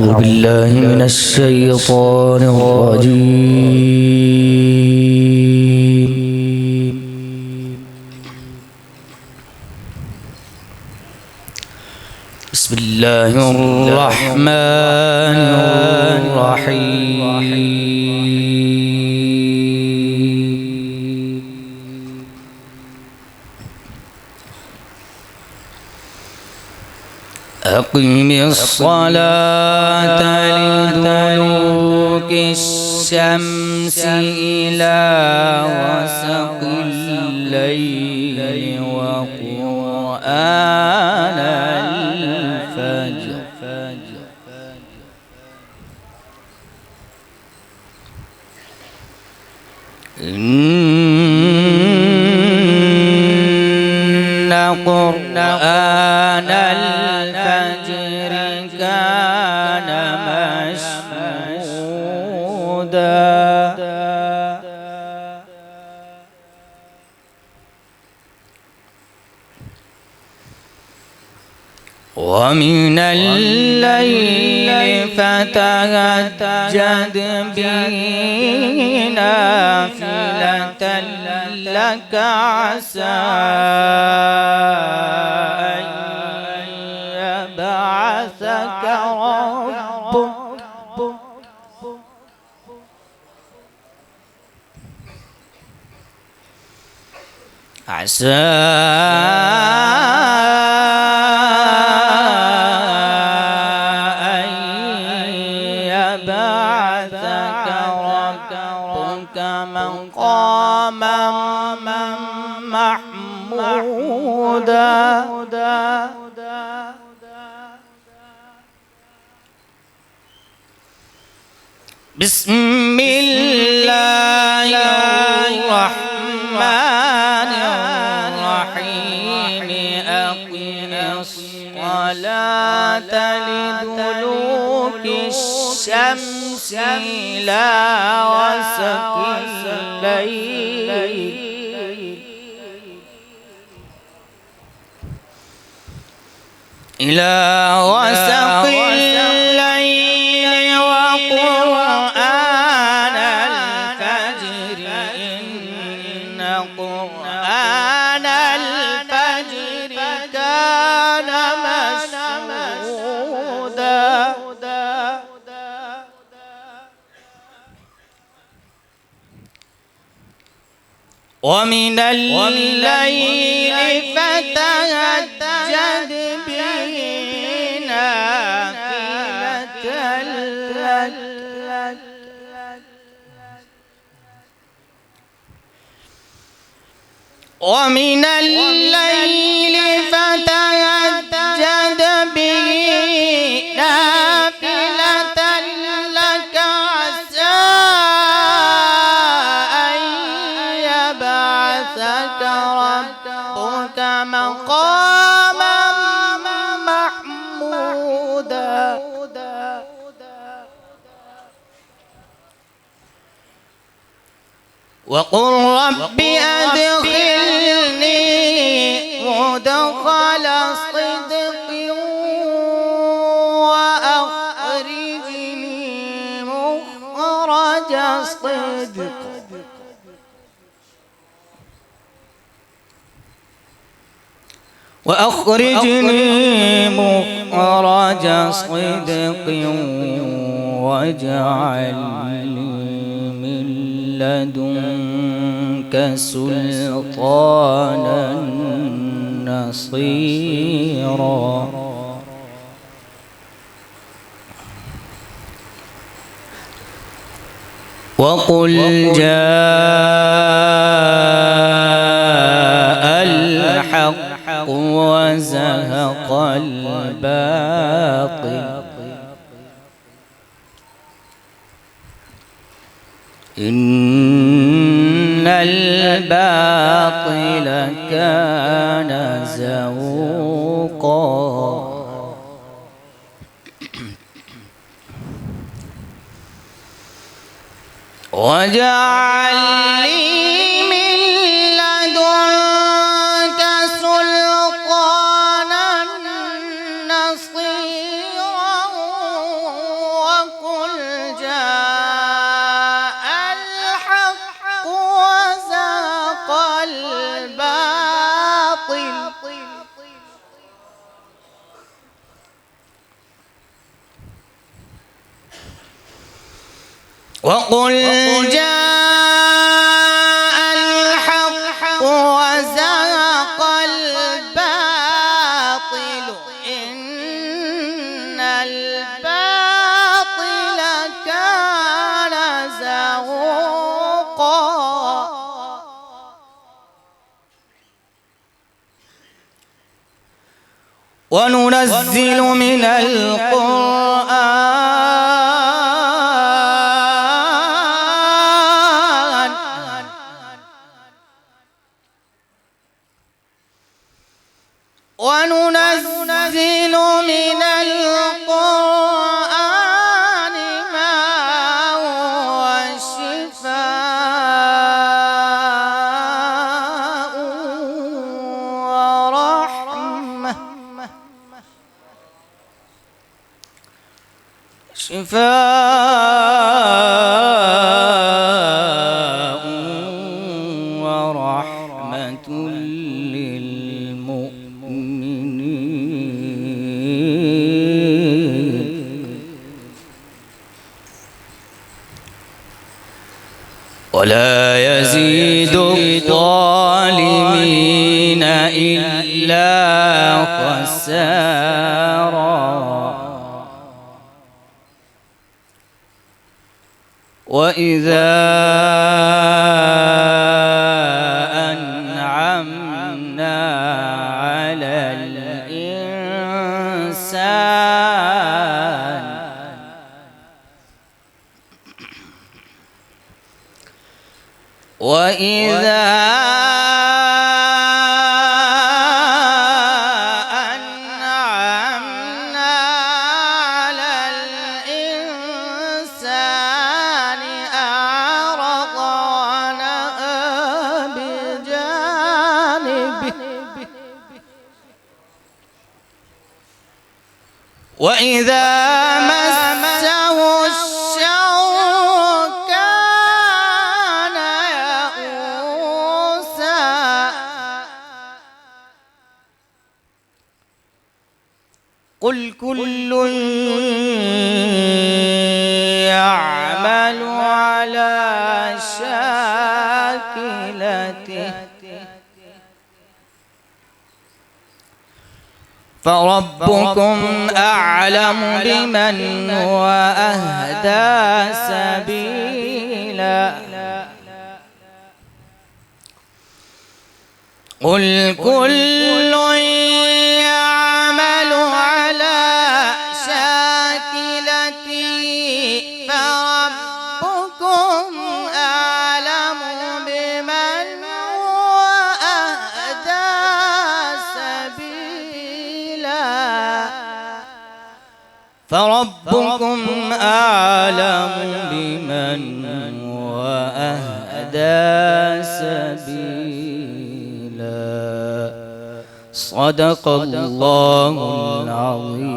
أعوذ بالله من الشيطان الرجيم. بسم الله الرحمن الرحيم. أقم الصلاة لدلوك الشمس إلى غسق الليل وقرآن الفجر إن قرآن الفجر كان مشهودا ومن الليل فتهجد به نافلة لك عسى أن يبعثك ربك عسى مقاما محمودا بسم الله الرحمن الرحيم أقم الصلاة لدلوك الشمس إلى غسق الليل وقرآن الفجر إن قرآن الفجر كان مشهودا ومن الليل فتهجد به نافلة لك ومن الليل فتهجد به نافلة لك عسى أن يبعثك ربك مقاما محمودا وقل رب أدخلني مدخل صدق وأخرجني مخرج صدق واجعل من لدنك سلطانا نصيرا وقل جاء الحق وزهق الباطل إن الباطل كان زهوقا واجعل لي من لدنك سلطانا نصيرا وقل جاء الحق وزهق الباطل إن الباطل كان زهوقا وننزل من القرآن ما هو شفاء ورحمة للمؤمنين ولا يزيد الظالمين إلا خسارا وإذا أنعمنا على الإنسان أعرض ونأى بجانبه وإذا مسه الشر كان يئوسا قل كل يعمل على شاكلته فربكم أعلم بمن هو أهدى سبيلا قل كل يعمل على شاكلته فربكم أعلم بمن هو أهدى سبيلا فربكم أعلم بمن هو أهدى سبيلا صدق الله العظيم.